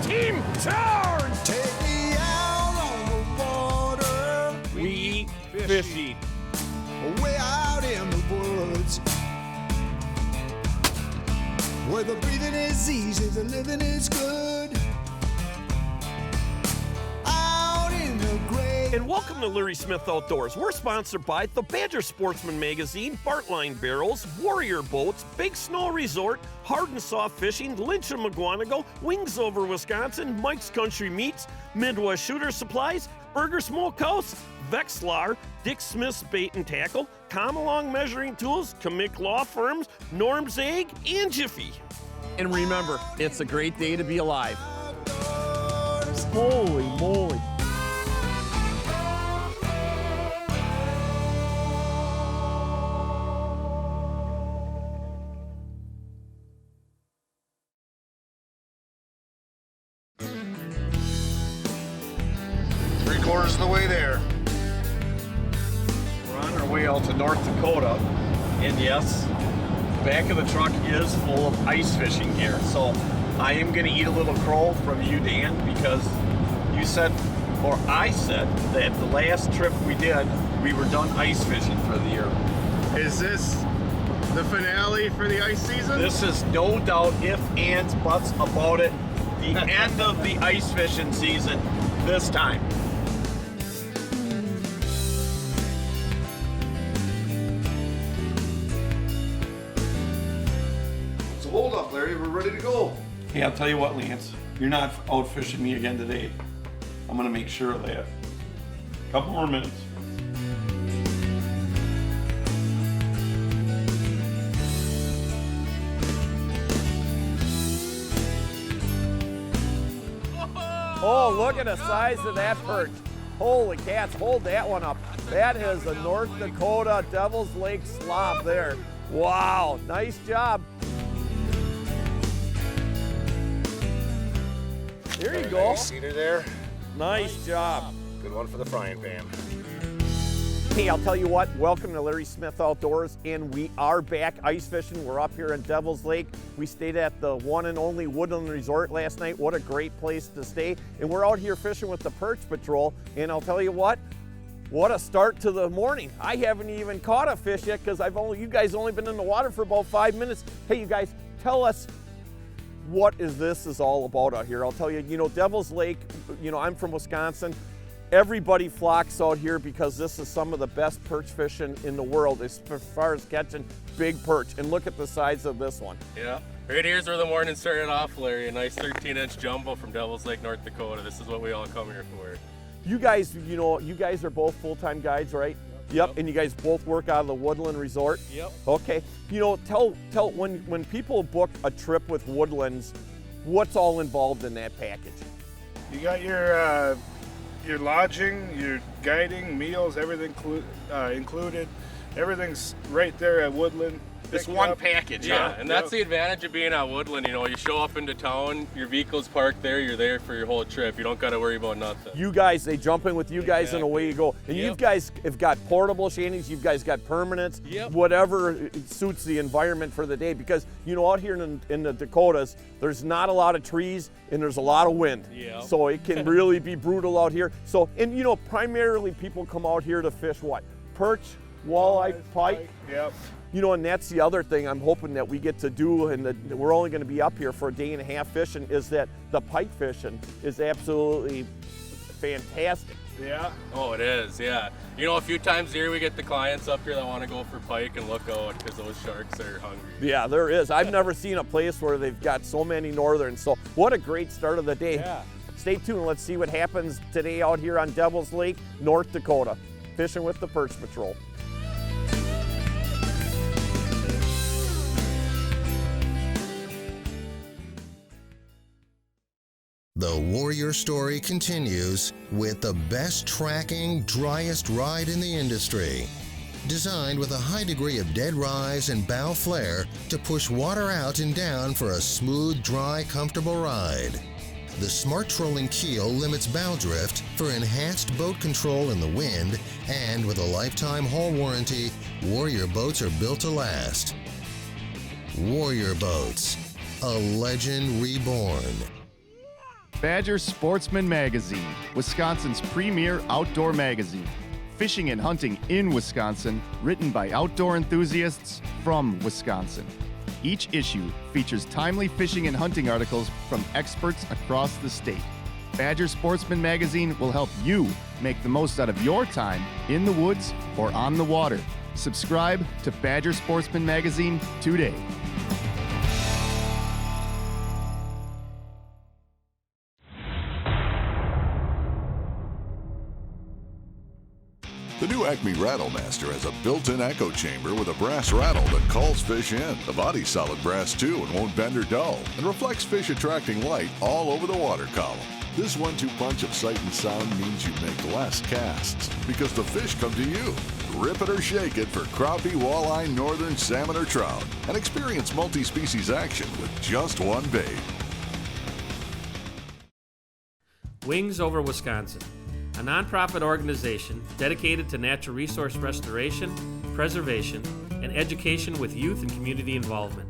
team, turn! Take me out on the water. We fishing. Way out in the woods. Where the breathing is easy, the living is good. Out in the great. And welcome to Larry Smith Outdoors. We're sponsored by the Badger Sportsman Magazine, Bartline Barrels, Warrior Boats, Big Snow Resort, Hard and Soft Fishing, Lynch and McGuanago, Wings Over Wisconsin, Mike's Country Meats, Midwest Shooter Supplies, Burger Smokehouse, Vexlar, Dick Smith's Bait and Tackle, Come-Along Measuring Tools, Kamick Law Firms, Norm's Egg, and Jiffy. And remember, it's a great day to be alive. Holy moly. Three-quarters of the way there. We're on our way out to North Dakota, and yes, the back of the truck is full of ice fishing gear. So I am going to eat a little crow from you, Dan, because you said, or I said, that the last trip we did, we were done ice fishing for the year. Is this the finale for the ice season? This is no doubt if, ands, buts about it, the end of the ice fishing season this time. So hold up, Larry, we're ready to go. Hey, I'll tell you what, Lance, you're not out fishing me again today. I'm gonna make sure of that. Couple more minutes. Oh, look at the size of that perch. Holy cats, hold that one up. That is a North Dakota Devil's Lake slop there. Wow, nice job. There you go. See her there? Nice job. Good one for the frying pan. Hey, I'll tell you what, welcome to Larry Smith Outdoors, and we are back ice fishing. We're up here in Devil's Lake. We stayed at the one and only Woodland Resort last night. What a great place to stay. And we're out here fishing with the Perch Patrol, and I'll tell you what a start to the morning. I haven't even caught a fish yet because you guys only been in the water for about 5 minutes. Hey, you guys, tell us what this is all about out here. I'll tell you, Devil's Lake, I'm from Wisconsin. Everybody flocks out here because this is some of the best perch fishing in the world as far as catching big perch. And look at the size of this one. Yeah, right here's where the morning started off, Larry. A nice 13-inch jumbo from Devil's Lake, North Dakota. This is what we all come here for. You guys, you guys are both full-time guides, right? Yep. And you guys both work out of the Woodland Resort? Yep. Okay. Tell when people book a trip with Woodlands, what's all involved in that package? You got your lodging, your guiding, meals, everything included. Everything's right there at Woodland. It's Pick one up. package, Yeah, and that's the advantage of being at Woodland. You show up into town, your vehicle's parked there, you're there for your whole trip. You don't got to worry about nothing. You guys, they jump in with you guys and away you go. And you guys have got portable shanties, you guys got permanents, whatever suits the environment for the day. Because, out here in the Dakotas, there's not a lot of trees and there's a lot of wind. Yeah. So it can really be brutal out here. So, and primarily people come out here to fish what? Perch, walleye, pike. Yep. And that's the other thing I'm hoping that we get to do, and we're only going to be up here for a day and a half fishing, is that the pike fishing is absolutely fantastic. Yeah. Oh, it is, yeah. A few times a year we get the clients up here that want to go for pike and look out because those sharks are hungry. Yeah, there is. I've never seen a place where they've got so many northerns. So what a great start of the day. Yeah. Stay tuned. Let's see what happens today out here on Devil's Lake, North Dakota, fishing with the Perch Patrol. The Warrior story continues with the best tracking, driest ride in the industry. Designed with a high degree of dead rise and bow flare to push water out and down for a smooth, dry, comfortable ride. The smart trolling keel limits bow drift for enhanced boat control in the wind, and with a lifetime hull warranty, Warrior boats are built to last. Warrior Boats, a legend reborn. Badger Sportsman Magazine, Wisconsin's premier outdoor magazine. Fishing and hunting in Wisconsin, written by outdoor enthusiasts from Wisconsin. Each issue features timely fishing and hunting articles from experts across the state. Badger Sportsman Magazine will help you make the most out of your time in the woods or on the water. Subscribe to Badger Sportsman Magazine today. The new Acme Rattlemaster has a built-in echo chamber with a brass rattle that calls fish in. The body's solid brass too and won't bend or dull, and reflects fish attracting light all over the water column. This 1-2 punch of sight and sound means you make less casts because the fish come to you. Rip it or shake it for crappie, walleye, northern salmon, or trout, and experience multi-species action with just one bait. Wings Over Wisconsin, a nonprofit organization dedicated to natural resource restoration, preservation, and education with youth and community involvement.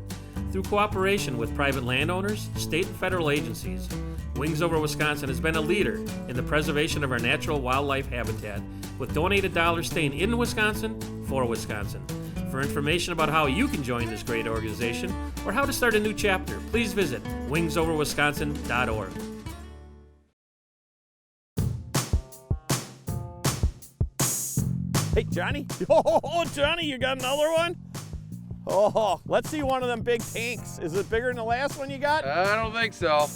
Through cooperation with private landowners, state and federal agencies, Wings Over Wisconsin has been a leader in the preservation of our natural wildlife habitat, with donated dollars staying in Wisconsin for Wisconsin. For information about how you can join this great organization or how to start a new chapter, please visit wingsoverwisconsin.org. Hey, Johnny. Oh, Johnny, you got another one? Oh, let's see one of them big tanks. Is it bigger than the last one you got? I don't think so.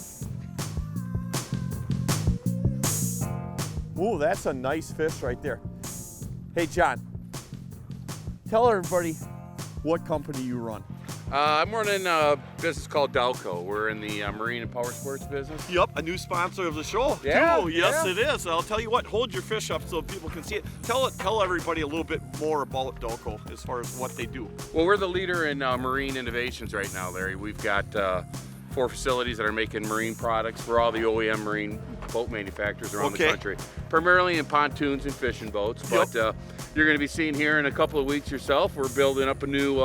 Ooh, that's a nice fish right there. Hey, John, tell everybody what company you run. I'm running a business called Delco. We're in the marine and power sports business. Yep, a new sponsor of the show. Yeah, too. Yes, yeah. it is. I'll tell you what, hold your fish up so people can see it. Tell everybody a little bit more about Delco as far as what they do. Well, we're the leader in marine innovations right now, Larry. We've got 4 facilities that are making marine products for all the OEM marine boat manufacturers around the country. Primarily in pontoons and fishing boats, but you're going to be seeing here in a couple of weeks yourself, we're building up a new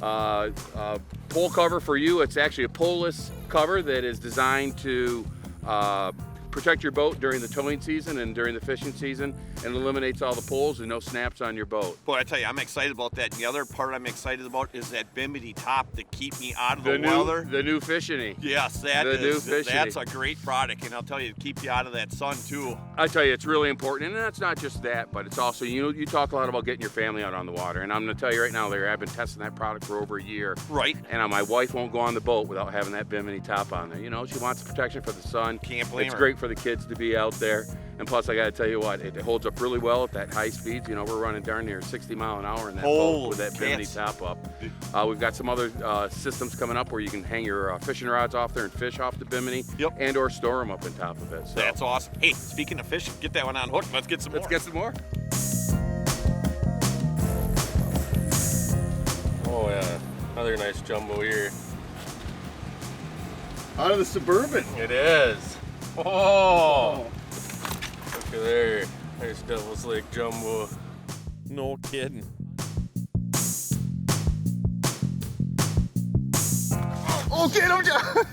pole cover for you. It's actually a poleless cover that is designed to protect your boat during the towing season and during the fishing season, and eliminates all the poles and no snaps on your boat. Boy, I tell you, I'm excited about that. And the other part I'm excited about is that bimini top to keep me out of the weather. The new fishing. Yes, that's a great product, and I'll tell you, to keep you out of that sun too. I tell you, it's really important, and that's not just that, but it's also, you talk a lot about getting your family out on the water, and I'm going to tell you right now, Larry, I've been testing that product for over a year. Right. And my wife won't go on the boat without having that bimini top on there. She wants the protection for the sun. Can't blame her. It's great for the kids to be out there, and plus, I got to tell you what, it holds up really well at that high speeds. We're running darn near 60 mile an hour in that boat with that bimini top up. We've got some other systems coming up where you can hang your fishing rods off there and fish off the bimini, and or store them up on top of it. So. That's awesome. Hey, speaking of fishing, get that one on hook. Let's get some more. Let's get some more. Oh yeah, another nice jumbo here. Out of the Suburban. It is. Oh! Look at there. There's Devil's Lake jumbo. No kidding. Oh, get him, John!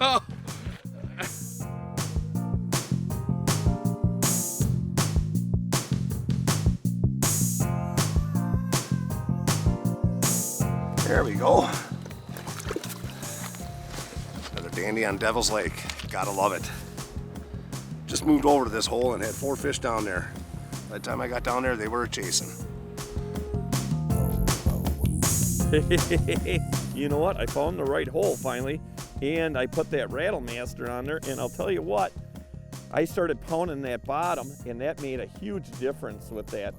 Oh. There we go. Another dandy on Devil's Lake. Gotta love it. Just moved over to this hole and had 4 fish down there. By the time I got down there, they were chasing. You know what? I found the right hole finally, and I put that Rattlemaster on there, and I'll tell you what, I started pounding that bottom, and that made a huge difference with that.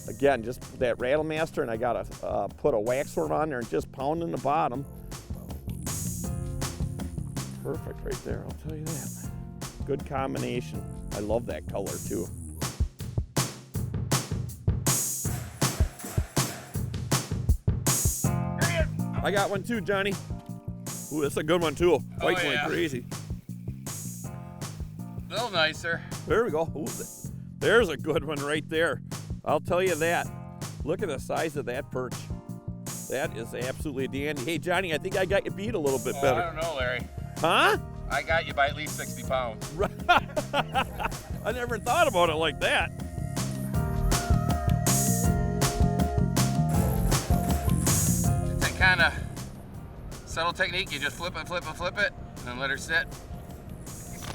Again, just that Rattlemaster, and I got to put a wax worm on there and just pounding the bottom. Perfect right there, I'll tell you that. Good combination. I love that color too. I got one too, Johnny. Ooh, that's a good one too. Pike went crazy. A little nicer. There we go. Ooh, there's a good one right there. I'll tell you that. Look at the size of that perch. That is absolutely dandy. Hey, Johnny, I think I got you beat a little bit better. I don't know, Larry. Huh? I got you by at least 60 pounds. I never thought about it like that. It's a kind of subtle technique. You just flip it, and then let her sit.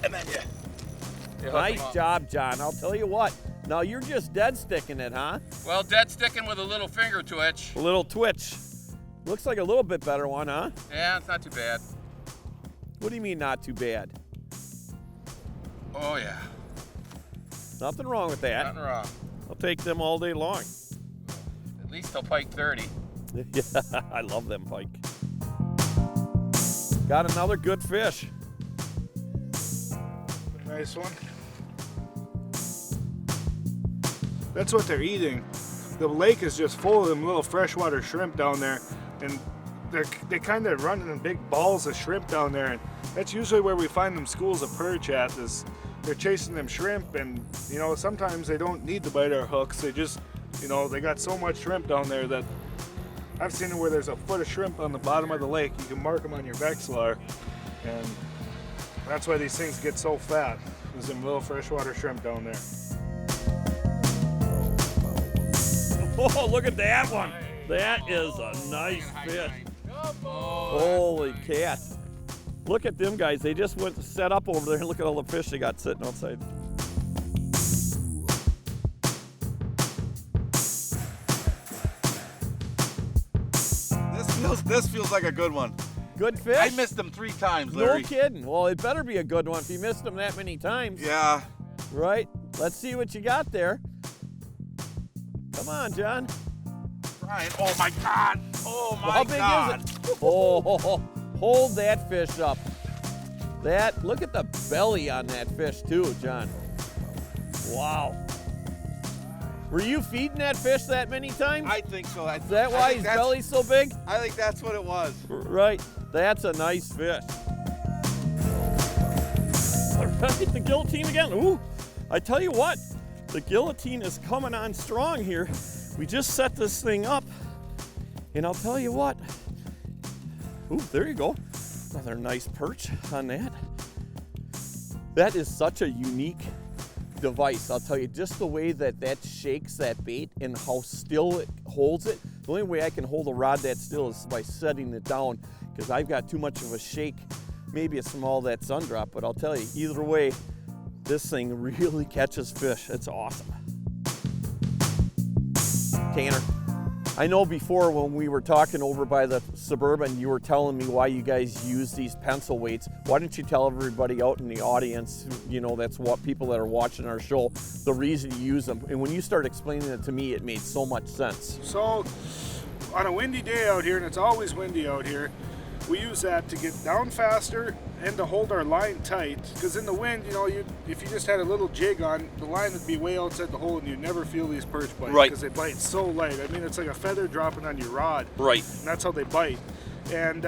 And then you Nice job, John. I'll tell you what. Now you're just dead sticking it, huh? Well, dead sticking with a little finger twitch. A little twitch. Looks like a little bit better one, huh? Yeah, it's not too bad. What do you mean not too bad? Oh, yeah. Nothing wrong with that. Nothing wrong. I'll take them all day long. At least till Pike 30. Yeah, I love them pike. Got another good fish. Nice one. That's what they're eating. The lake is just full of them little freshwater shrimp down there, and they kind of run in big balls of shrimp down there, and that's usually where we find them schools of perch at. Is they're chasing them shrimp, and you know sometimes they don't need to bite our hooks. They just, you know, they got so much shrimp down there that I've seen it where there's a foot of shrimp on the bottom of the lake. You can mark them on your Vexilar, and that's why these things get so fat. There's them little freshwater shrimp down there. Oh, look at that one. That is a nice fish. Holy cat. Look at them guys. They just went to set up over there and look at all the fish they got sitting outside. This feels like a good one. Good fish? I missed them 3 times, Larry. No kidding. Well, it better be a good one if you missed them that many times. Yeah. Right? Let's see what you got there. Come on, John. Ryan, oh my God. Oh my How big God. is it? Oh, hold that fish up. Look at the belly on that fish too, John. Wow. Were you feeding that fish that many times? I think so. Is that why his belly's so big? I think that's what it was. Right. That's a nice fish. All right, the Gill-O-Tine again. Ooh, I tell you what, the Gill-O-Tine is coming on strong here. We just set this thing up, and I'll tell you what. Ooh, there you go. Another nice perch on that. That is such a unique device. I'll tell you, just the way that shakes that bait and how still it holds it. The only way I can hold a rod that still is by setting it down, because I've got too much of a shake. Maybe a small that sun drop, but I'll tell you, either way, this thing really catches fish. It's awesome. Tanner, I know before when we were talking over by the Suburban, you were telling me why you guys use these pencil weights. Why don't you tell everybody out in the audience, you know, that's what people that are watching our show, the reason you use them. And when you started explaining it to me, it made so much sense. So, on a windy day out here, and it's always windy out here, we use that to get down faster and to hold our line tight. Because in the wind, you know, if you just had a little jig on, the line would be way outside the hole and you'd never feel these perch bite. Right. Because they bite so light. I mean, it's like a feather dropping on your rod. Right. And that's how they bite. And,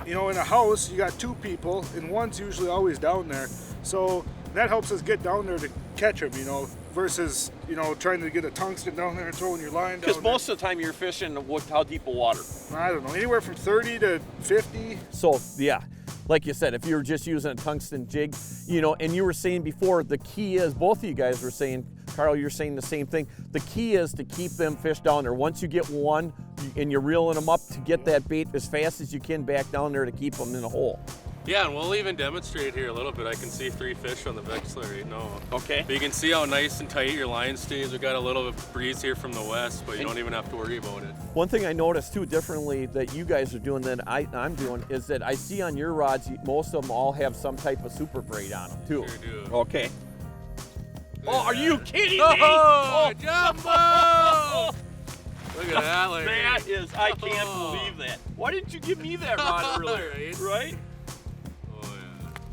you know, in a house, you got 2 people, and one's usually always down there. So that helps us get down there to catch them, you know, versus, you know, trying to get a tungsten down there and throwing your line down there. Because most of the time you're fishing how deep of water? I don't know, anywhere from 30 to 50. So, yeah, like you said, if you were just using a tungsten jig, you know, and you were saying before, the key is, both of you guys were saying, Carl, you're saying the same thing. The key is to keep them fish down there. Once you get one and you're reeling them up, to get that bait as fast as you can back down there to keep them in the hole. Yeah, and we'll even demonstrate here a little bit. I can see 3 fish on the Vexilar right now. Okay. But you can see how nice and tight your line stays. We got a little breeze here from the west, but you don't even have to worry about it. One thing I noticed too differently that you guys are doing than I'm doing is that I see on your rods, most of them all have some type of super braid on them too. Sure do. Okay. Oh, are you kidding me? Oh, jumbo! Look at that, Larry. That is, I can't believe that. Why didn't you give me that rod earlier? Right?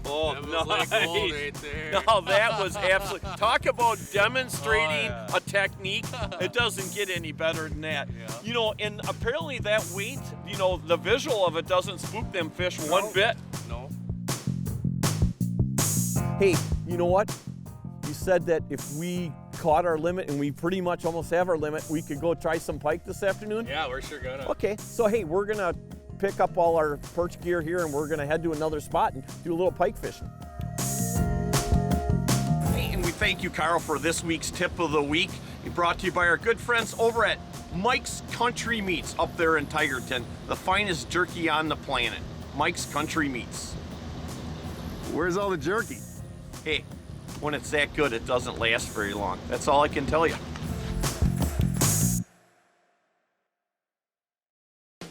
Oh, That was like gold nice. right there. No, that was absolutely. Talk about demonstrating a technique. It doesn't get any better than that. Yeah. You know, and apparently that weight, you know, the visual of it doesn't spook them fish one bit. No. Hey, you know what? You said that if we caught our limit, and we pretty much almost have our limit, we could go try some pike this afternoon? Yeah, we're sure gonna. Okay, so hey, we're gonna pick up all our perch gear here and we're gonna head to another spot and do a little pike fishing. Hey, and we thank you, Carl, for this week's tip of the week. Brought to you by our good friends over at Mike's Country Meats up there in Tigerton, the finest jerky on the planet. Mike's Country Meats. Where's all the jerky? Hey, when it's that good, it doesn't last very long. That's all I can tell you.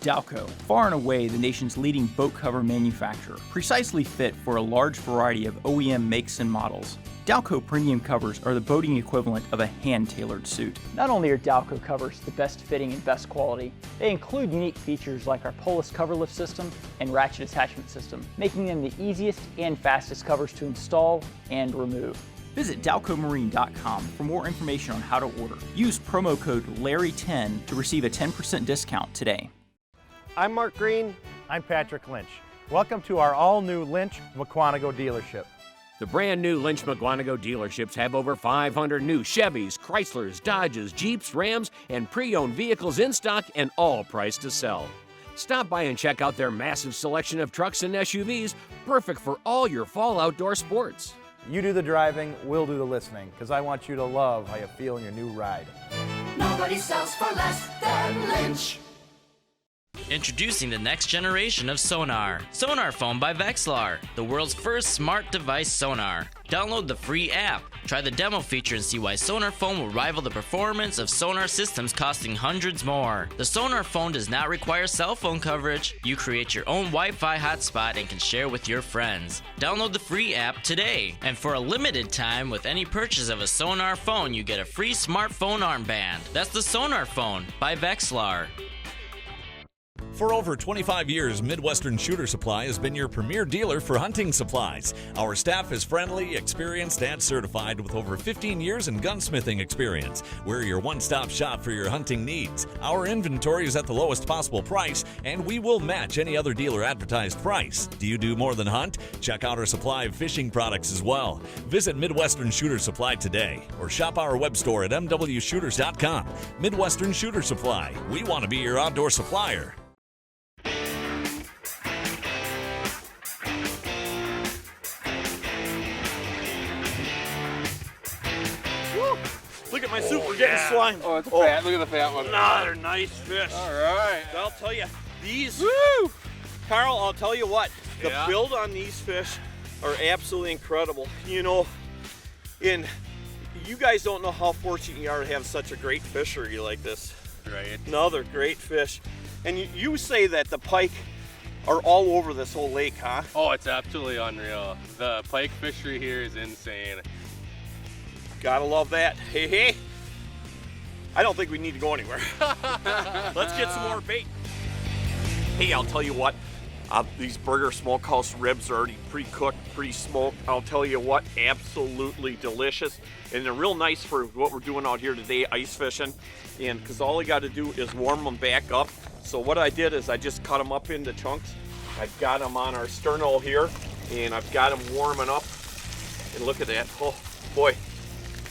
Dalco, far and away the nation's leading boat cover manufacturer, precisely fit for a large variety of OEM makes and models. Dalco premium covers are the boating equivalent of a hand-tailored suit. Not only are Dalco covers the best fitting and best quality, they include unique features like our Polis cover lift system and ratchet attachment system, making them the easiest and fastest covers to install and remove. Visit DalcoMarine.com for more information on how to order. Use promo code LARRY10 to receive a 10% discount today. I'm Mark Green. I'm Patrick Lynch. Welcome to our all-new Lynch Mukwonago dealership. The brand new Lynch Mukwonago dealerships have over 500 new Chevys, Chryslers, Dodges, Jeeps, Rams, and pre-owned vehicles in stock and all priced to sell. Stop by and check out their massive selection of trucks and SUVs, perfect for all your fall outdoor sports. You do the driving, we'll do the listening, because I want you to love how you feel in your new ride. Nobody sells for less than Lynch. Introducing the next generation of sonar. Sonar Phone by Vexilar, the world's first smart device sonar. Download the free app. Try the demo feature and see why Sonar Phone will rival the performance of sonar systems costing hundreds more. The Sonar Phone does not require cell phone coverage. You create your own Wi-Fi hotspot and can share with your friends. Download the free app today. And for a limited time, with any purchase of a Sonar Phone, you get a free smartphone armband. That's the Sonar Phone by Vexilar. For over 25 years, Midwestern Shooter Supply has been your premier dealer for hunting supplies. Our staff is friendly, experienced, and certified with over 15 years in gunsmithing experience. We're your one-stop shop for your hunting needs. Our inventory is at the lowest possible price, and we will match any other dealer advertised price. Do you do more than hunt? Check out our supply of fishing products as well. Visit Midwestern Shooter Supply today, or shop our web store at mwshooters.com. Midwestern Shooter Supply. We want to be your outdoor supplier. Look at my super getting slime. Oh, it's fat. Look at the fat one. Another nice fish. All right. I'll tell you, these, woo! Carl, I'll tell you what, the build on these fish are absolutely incredible. You know, you guys don't know how fortunate you are to have such a great fishery like this. Right. Another great fish. And you say that the pike are all over this whole lake, huh? Oh, it's absolutely unreal. The pike fishery here is insane. Gotta love that. Hey, hey. I don't think we need to go anywhere. Let's get some more bait. Hey, I'll tell you what. These Burger Smokehouse ribs are already pre-cooked, pre-smoked. I'll tell you what, absolutely delicious. And they're real nice for what we're doing out here today, ice fishing. And because all you got to do is warm them back up. So what I did is I just cut them up into chunks. I've got them on our sterno here, and I've got them warming up. And look at that. Oh, boy.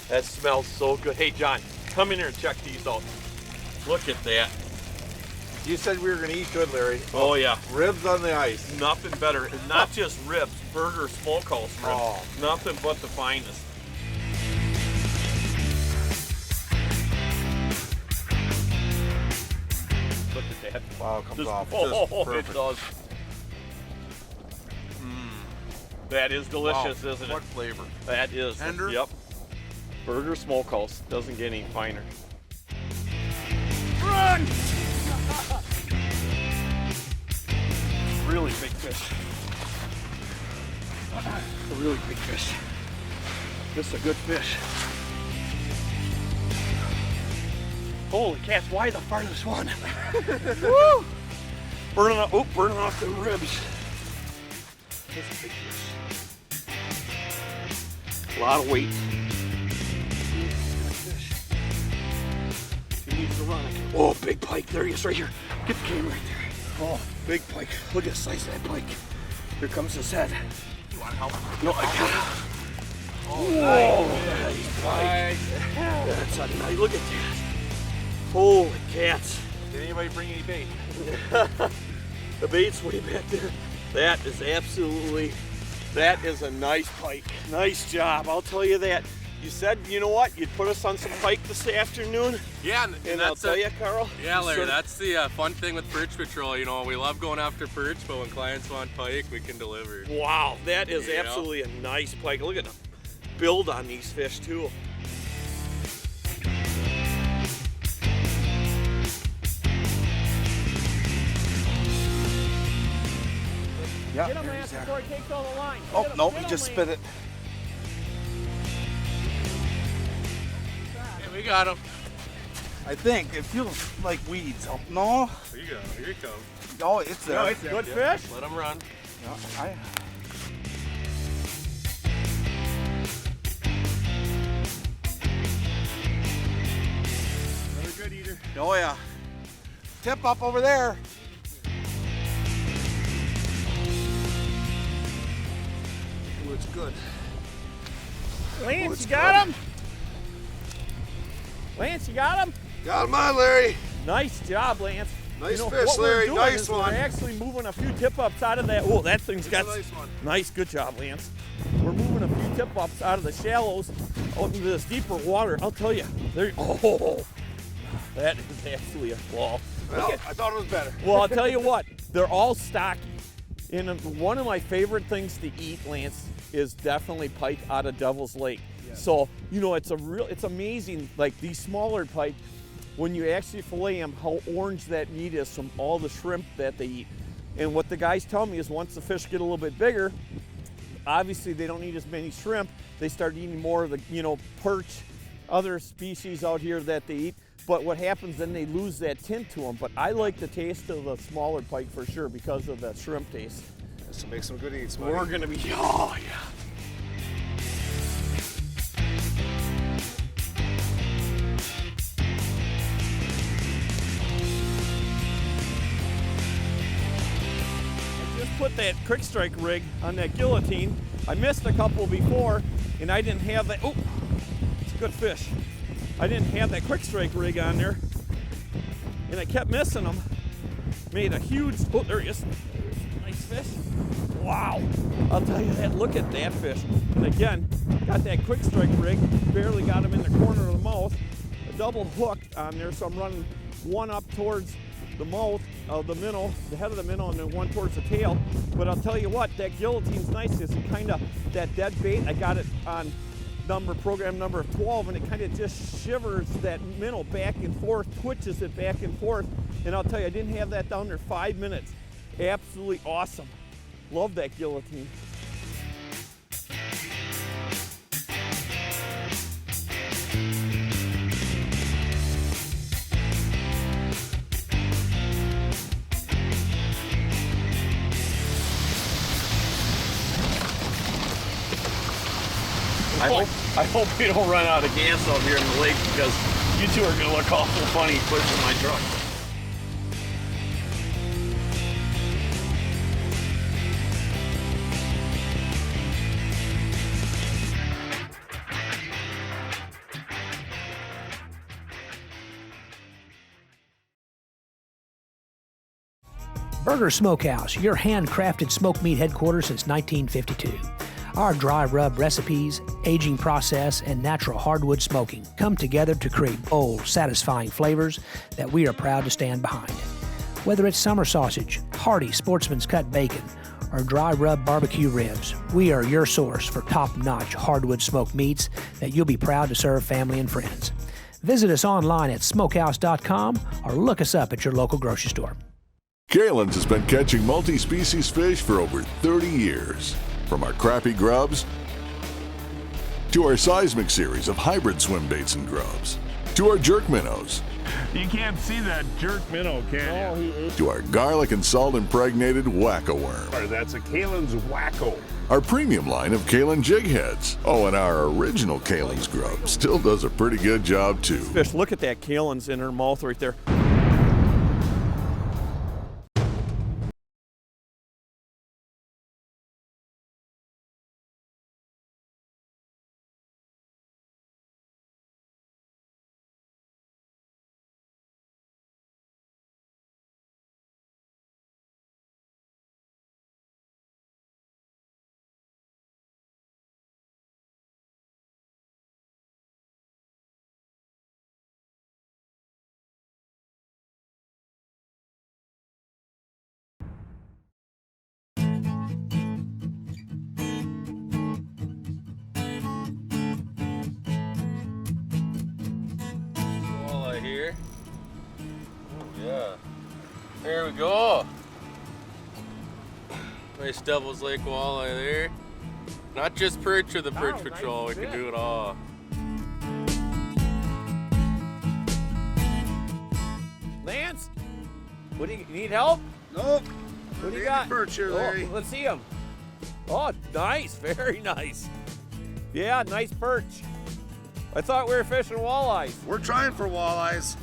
That smells so good. Hey, John, come in here and check these out. Look at that. You said we were going to eat good, Larry. Oh, yeah. Ribs on the ice. Nothing better. Not just ribs, Burger Smokehouse ribs. Oh. Nothing but the finest. Look at that. Wow, it comes off Oh, just perfect. it does. That is delicious, Wow. isn't it? What flavor? That is. Tender? Yep. Burger Smokehouse. Doesn't get any finer. Run! Really big fish. A really big fish. This is a good fish. Holy cats, why the farthest one? Woo! Burning off the ribs. That's a big fish. A lot of weight. He needs to run. Oh, big pike. There he is right here. Get the camera right there. Oh, big pike. Look at the size of that pike. Here comes his head. You want help? No, I got it. Oh, nice pike. That's a nice. Look at that. Holy cats. Did anybody bring any bait? The bait's way back there. That is a nice pike. Nice job, I'll tell you that. You said, you know what, you'd put us on some pike this afternoon? Yeah, and I'll tell you, Carl. Yeah, Larry, that's the fun thing with Perch Patrol. You know, we love going after perch, but when clients want pike, we can deliver. Wow, that is absolutely a nice pike. Look at the build on these fish, too. Yeah, get him, Lance, before he takes all the line. Oh, no, he just spit it. Yeah, we got him. I think it feels like weeds. Oh, no. Here you go. Here you come. Oh, it's there. No, it's good fish. Let him run. Yeah, Another good eater. Oh, yeah. Tip up over there. Ooh, it's good. Lance, you got him? Lance, you got him? Got him on, Larry. Nice job, Lance. Nice fish, Larry. Nice one. We're actually moving a few tip-ups out of that. Oh, that thing's got a nice one. Nice, good job, Lance. We're moving a few tip-ups out of the shallows out into this deeper water. I'll tell you, that is actually a ball. Well, I thought it was better. Well, I'll tell you what, they're all stocky. And one of my favorite things to eat, Lance, is definitely pike out of Devil's Lake. Yeah. So, you know, it's amazing, like these smaller pike, when you actually fillet them, how orange that meat is from all the shrimp that they eat. And what the guys tell me is once the fish get a little bit bigger, obviously they don't eat as many shrimp, they start eating more of the, you know, perch, other species out here that they eat. But what happens then, they lose that tint to them. But I like the taste of the smaller pike for sure because of that shrimp taste. This will make some good eats, buddy. We're gonna be, oh yeah. I just put that quick strike rig on that Gill-O-Tine. I missed a couple before and I didn't have that, oh, it's a good fish. I didn't have that quick strike rig on there and I kept missing them. Made a huge, oh, there he is. Nice fish. Wow. I'll tell you that, look at that fish. And again, got that quick strike rig, barely got him in the corner of the mouth. A double hook on there, so I'm running one up towards the mouth of the minnow, the head of the minnow, and then one towards the tail. But I'll tell you what, that Gill-O-Tine's nice. It's kind of that dead bait. I got it on program number 12, and it kind of just shivers that minnow back and forth, twitches it back and forth. And I'll tell you, I didn't have that down there 5 minutes. Absolutely awesome. Love that Gill-O-Tine. I hope we don't run out of gas out here in the lake because you two are going to look awful funny pushing my truck. Burger Smokehouse, your handcrafted smoked meat headquarters since 1952. Our dry rub recipes, aging process, and natural hardwood smoking come together to create bold, satisfying flavors that we are proud to stand behind. Whether it's summer sausage, hearty sportsman's cut bacon, or dry rub barbecue ribs, we are your source for top-notch hardwood smoked meats that you'll be proud to serve family and friends. Visit us online at smokehouse.com or look us up at your local grocery store. Kalen's has been catching multi-species fish for over 30 years. From our crappie grubs, to our seismic series of hybrid swim baits and grubs, to our jerk minnows, You can't see that jerk minnow, can you? to our garlic and salt impregnated wacko worm, That's a Kalen's Wacko. our premium line of Kalen jig heads. Oh, and our original Kalen's grub still does a pretty good job too. Fish, look at that Kalen's in her mouth right there. There we go. Nice Devil's Lake walleye there. Not just perch or the Perch Patrol, we can do it all. Lance, what do you need help? Nope. What do you got? Perch here, Larry. Oh, let's see him. Oh, nice, very nice. Yeah, nice perch. I thought we were fishing walleyes. We're trying for walleyes.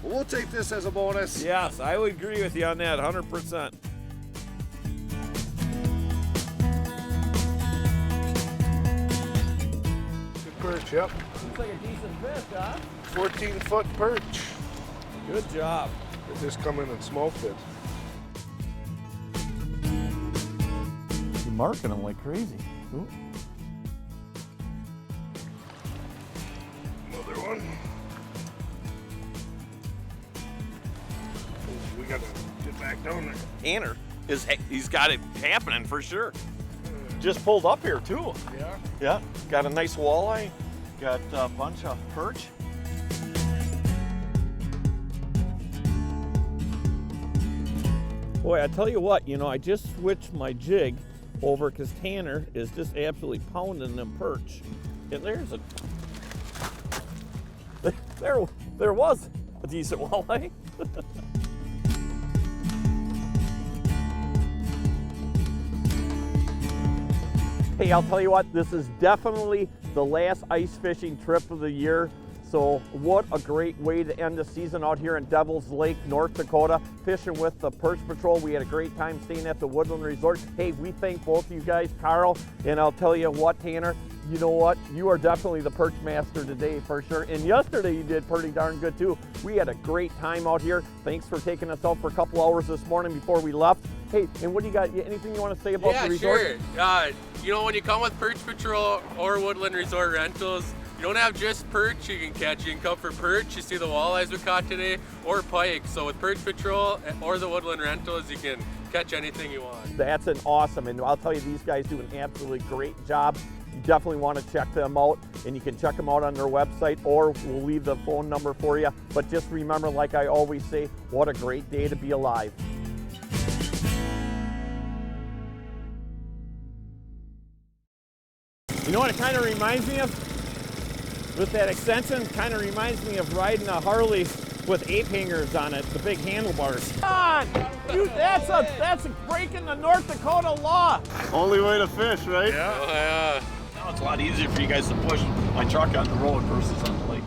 But we'll take this as a bonus. Yes, I would agree with you on that, 100%. Good perch, yep. Looks like a decent fish, huh? 14-foot perch. Good job. They just come in and smoked it. You're marking them like crazy. Ooh. Another one. We gotta get back down there. Tanner, he's got it happening for sure. Just pulled up here too. Yeah? Yeah, got a nice walleye, got a bunch of perch. Boy, I tell you what, I just switched my jig over because Tanner is just absolutely pounding them perch. And there's a, there was a decent walleye. Hey, I'll tell you what, this is definitely the last ice fishing trip of the year. So what a great way to end the season out here in Devil's Lake, North Dakota, fishing with the Perch Patrol. We had a great time staying at the Woodland Resort. Hey, we thank both of you guys, Carl, and I'll tell you what, Tanner, you know what? You are definitely the perch master today for sure. And yesterday you did pretty darn good too. We had a great time out here. Thanks for taking us out for a couple hours this morning before we left. Hey, and what do you got? Anything you want to say about the resort? Yeah, sure. When you come with Perch Patrol or Woodland Resort Rentals, you don't have just perch you can catch. You can come for perch, you see the walleyes we caught today, or pike. So with Perch Patrol or the Woodland Rentals, you can catch anything you want. That's an awesome, and I'll tell you, these guys do an absolutely great job. You definitely want to check them out, and you can check them out on their website, or we'll leave the phone number for you. But just remember, like I always say, what a great day to be alive. You know what it kind of reminds me of? With that extension, kind of reminds me of riding a Harley with ape hangers on it, the big handlebars. Come on! That's breaking the North Dakota law. Only way to fish, right? Yeah. Oh, yeah. Now it's a lot easier for you guys to push my truck on the road versus on the lake.